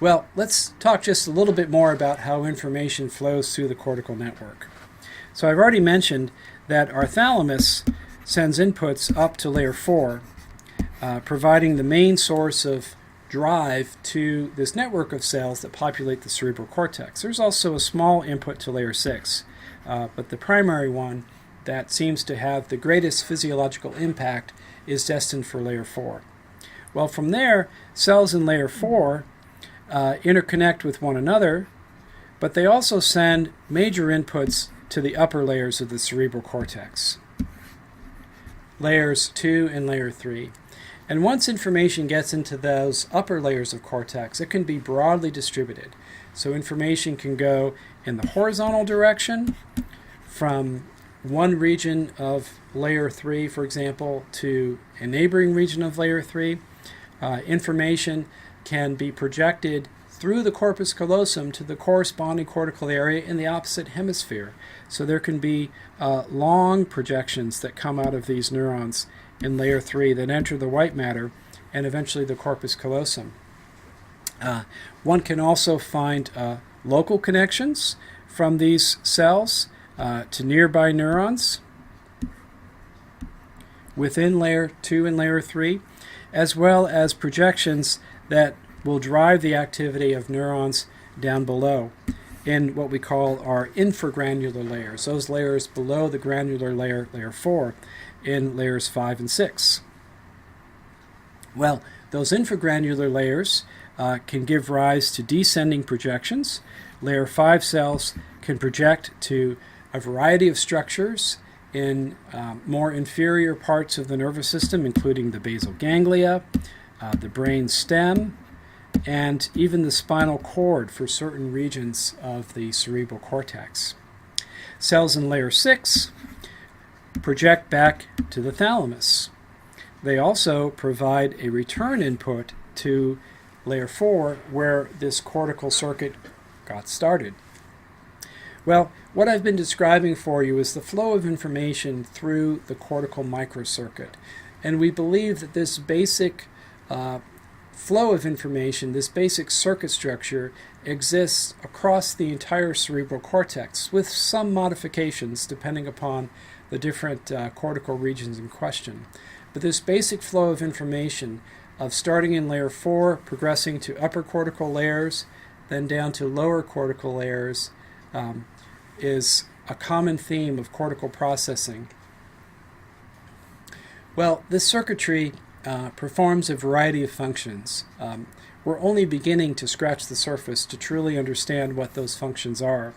Well, let's talk just a little bit more about how information flows through the cortical network. So I've already mentioned that our thalamus sends inputs up to layer 4, providing the main source of drive to this network of cells that populate the cerebral cortex. There's also a small input to layer 6, but the primary one that seems to have the greatest physiological impact is destined for layer 4. Well, from there, cells in layer 4 interconnect with one another, but they also send major inputs to the upper layers of the cerebral cortex, layers 2 and layer 3. And once information gets into those upper layers of cortex, it can be broadly distributed. So information can go in the horizontal direction from one region of layer 3, for example, to a neighboring region of layer 3. Information can be projected through the corpus callosum to the corresponding cortical area in the opposite hemisphere. So there can be long projections that come out of these neurons in layer 3 that enter the white matter and eventually the corpus callosum. One can also find local connections from these cells to nearby neurons within layer 2 and layer 3, as well as projections that will drive the activity of neurons down below in what we call our infragranular layers, those layers below the granular layer, layer 4, in layers 5 and 6. Well, those infragranular layers can give rise to descending projections. Layer 5 cells can project to a variety of structures in more inferior parts of the nervous system, including the basal ganglia, the brain stem, and even the spinal cord for certain regions of the cerebral cortex. Cells in layer 6 project back to the thalamus. They also provide a return input to layer 4 where this cortical circuit got started. Well, what I've been describing for you is the flow of information through the cortical microcircuit. And we believe that this basic flow of information, this basic circuit structure, exists across the entire cerebral cortex with some modifications depending upon the different cortical regions in question. But this basic flow of information of starting in layer 4, progressing to upper cortical layers, then down to lower cortical layers, is a common theme of cortical processing. Well, this circuitry performs a variety of functions. We're only beginning to scratch the surface to truly understand what those functions are.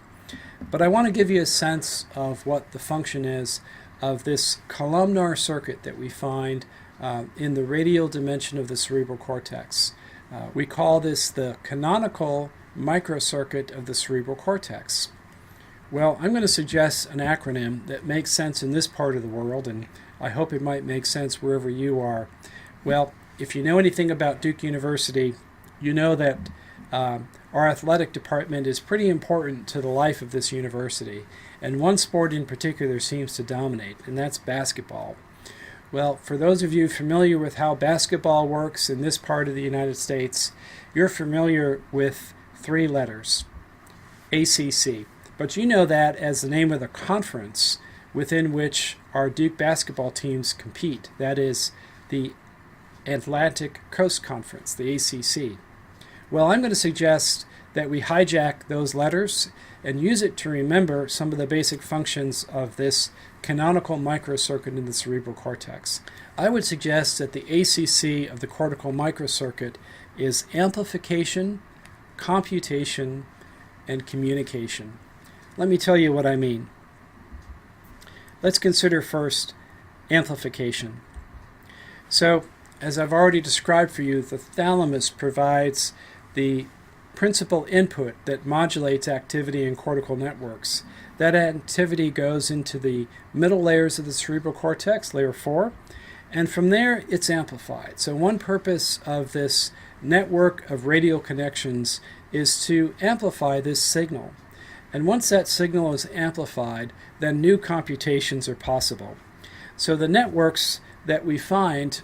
But I want to give you a sense of what the function is of this columnar circuit that we find in the radial dimension of the cerebral cortex. We call this the canonical microcircuit of the cerebral cortex. Well, I'm going to suggest an acronym that makes sense in this part of the world, and I hope it might make sense wherever you are. Well, if you know anything about Duke University, you know that our athletic department is pretty important to the life of this university, and one sport in particular seems to dominate, and that's basketball. Well, for those of you familiar with how basketball works in this part of the United States, you're familiar with 3 letters, ACC. But you know that as the name of the conference within which our Duke basketball teams compete. That is the Atlantic Coast Conference, the ACC. Well, I'm going to suggest that we hijack those letters and use it to remember some of the basic functions of this canonical microcircuit in the cerebral cortex. I would suggest that the ACC of the cortical microcircuit is amplification, computation, and communication. Let me tell you what I mean. Let's consider first amplification. So, as I've already described for you, the thalamus provides the principal input that modulates activity in cortical networks. That activity goes into the middle layers of the cerebral cortex, layer 4, and from there it's amplified. So one purpose of this network of radial connections is to amplify this signal. And once that signal is amplified, then new computations are possible. So the networks that we find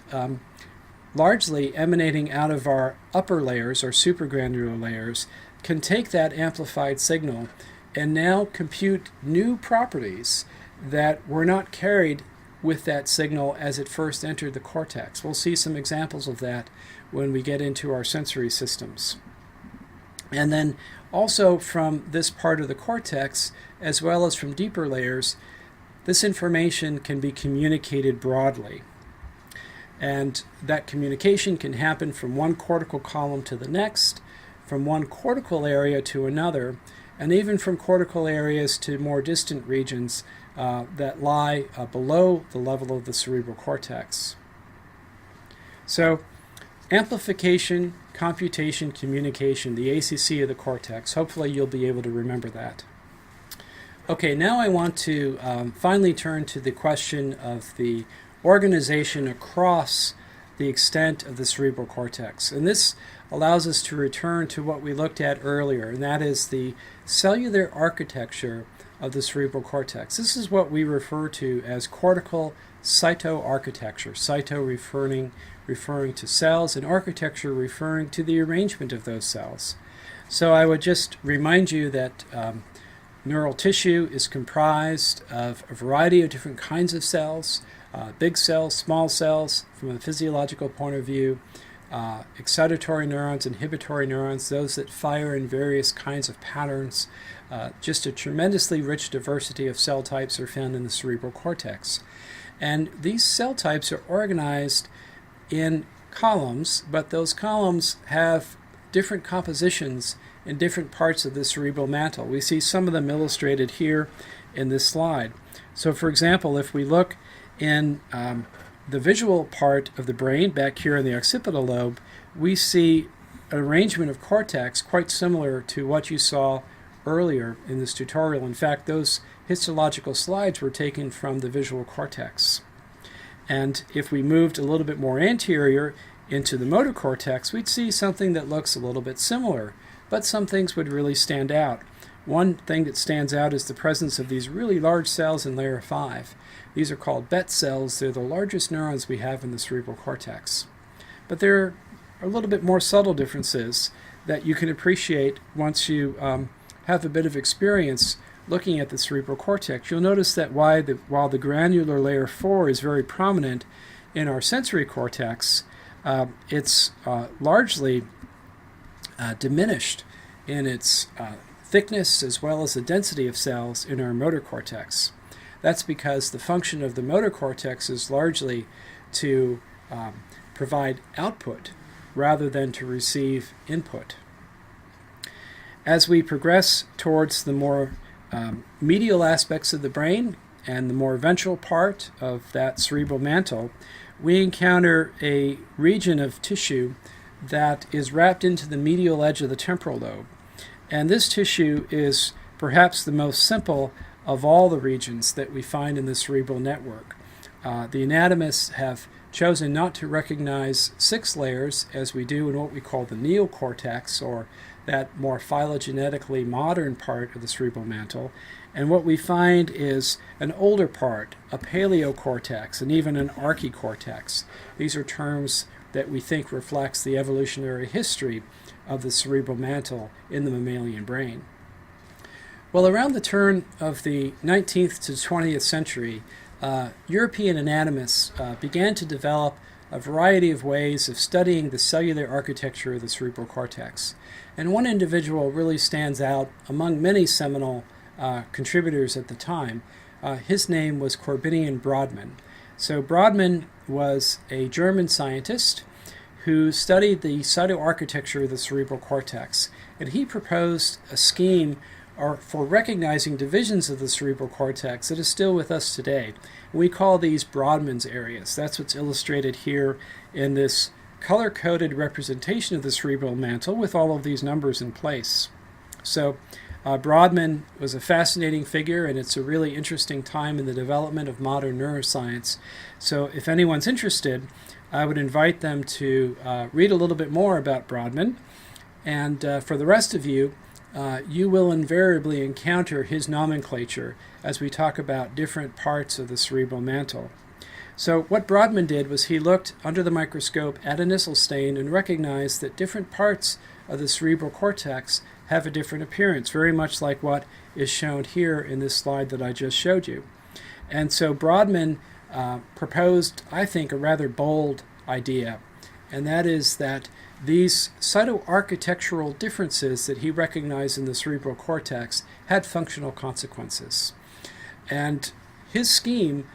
largely emanating out of our upper layers, or supragranular layers, can take that amplified signal and now compute new properties that were not carried with that signal as it first entered the cortex. We'll see some examples of that when we get into our sensory systems. And then also from this part of the cortex, as well as from deeper layers, this information can be communicated broadly. And that communication can happen from one cortical column to the next, from one cortical area to another, and even from cortical areas to more distant regions that lie below the level of the cerebral cortex. So, amplification, computation, communication, the ACC of the cortex. Hopefully you'll be able to remember that. Okay, now I want to finally turn to the question of the organization across the extent of the cerebral cortex. And this allows us to return to what we looked at earlier, and that is the cellular architecture of the cerebral cortex. This is what we refer to as cortical cytoarchitecture. Cyto referring to cells, and architecture referring to the arrangement of those cells. So I would just remind you that neural tissue is comprised of a variety of different kinds of cells, big cells, small cells, from a physiological point of view, excitatory neurons, inhibitory neurons, those that fire in various kinds of patterns. Just a tremendously rich diversity of cell types are found in the cerebral cortex. And these cell types are organized in columns, but those columns have different compositions in different parts of the cerebral mantle. We see some of them illustrated here in this slide. So for example, if we look in the visual part of the brain, back here in the occipital lobe, we see an arrangement of cortex quite similar to what you saw earlier in this tutorial. In fact, those histological slides were taken from the visual cortex. And if we moved a little bit more anterior into the motor cortex, we'd see something that looks a little bit similar, but some things would really stand out. One thing that stands out is the presence of these really large cells in layer 5. These are called BET cells. They're the largest neurons we have in the cerebral cortex. But there are a little bit more subtle differences that you can appreciate once you have a bit of experience looking at the cerebral cortex. You'll notice that while the granular layer 4 is very prominent in our sensory cortex, it's largely diminished in its thickness as well as the density of cells in our motor cortex. That's because the function of the motor cortex is largely to provide output rather than to receive input. As we progress towards the more medial aspects of the brain and the more ventral part of that cerebral mantle, we encounter a region of tissue that is wrapped into the medial edge of the temporal lobe. And this tissue is perhaps the most simple of all the regions that we find in the cerebral network. The anatomists have chosen not to recognize 6 layers as we do in what we call the neocortex, or that more phylogenetically modern part of the cerebral mantle. And what we find is an older part, a paleocortex, and even an archicortex. These are terms that we think reflects the evolutionary history of the cerebral mantle in the mammalian brain. Well, around the turn of the 19th to 20th century, European anatomists began to develop a variety of ways of studying the cellular architecture of the cerebral cortex. And one individual really stands out among many seminal contributors at the time. His name was Corbinian Brodmann. So Brodmann was a German scientist who studied the cytoarchitecture of the cerebral cortex. And he proposed a scheme for recognizing divisions of the cerebral cortex that is still with us today. We call these Brodmann's areas. That's what's illustrated here in this color-coded representation of the cerebral mantle with all of these numbers in place. So Brodmann was a fascinating figure, and it's a really interesting time in the development of modern neuroscience. So if anyone's interested, I would invite them to read a little bit more about Brodmann. And for the rest of you, you will invariably encounter his nomenclature as we talk about different parts of the cerebral mantle. So what Brodmann did was he looked under the microscope at a Nissl stain and recognized that different parts of the cerebral cortex have a different appearance, very much like what is shown here in this slide that I just showed you. And so Brodmann proposed, I think, a rather bold idea, and that is that these cytoarchitectural differences that he recognized in the cerebral cortex had functional consequences. And his scheme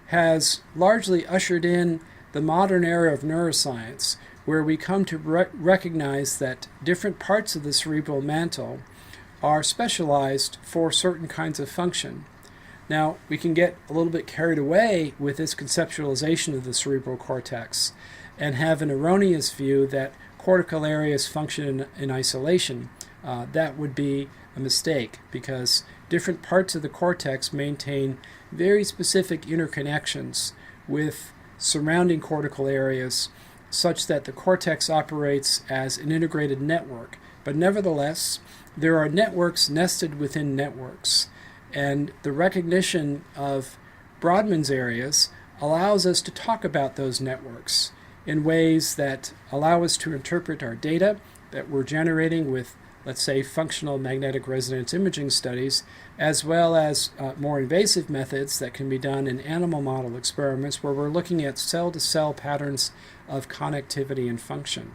has largely ushered in the modern era of neuroscience, where we come to recognize that different parts of the cerebral mantle are specialized for certain kinds of function. Now, we can get a little bit carried away with this conceptualization of the cerebral cortex and have an erroneous view that cortical areas function in isolation. That would be a mistake, because different parts of the cortex maintain very specific interconnections with surrounding cortical areas, such that the cortex operates as an integrated network. But nevertheless, there are networks nested within networks, and the recognition of Brodmann's areas allows us to talk about those networks in ways that allow us to interpret our data that we're generating with, let's say, functional magnetic resonance imaging studies, as well as more invasive methods that can be done in animal model experiments where we're looking at cell-to-cell patterns of connectivity and function.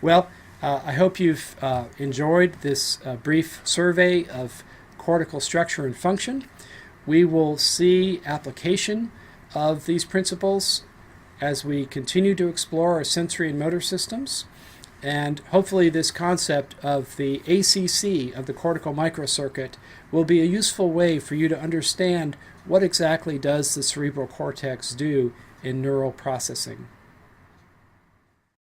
Well, I hope you've enjoyed this brief survey of cortical structure and function. We will see application of these principles as we continue to explore our sensory and motor systems. And hopefully this concept of the ACC of the cortical microcircuit will be a useful way for you to understand what exactly does the cerebral cortex do in neural processing.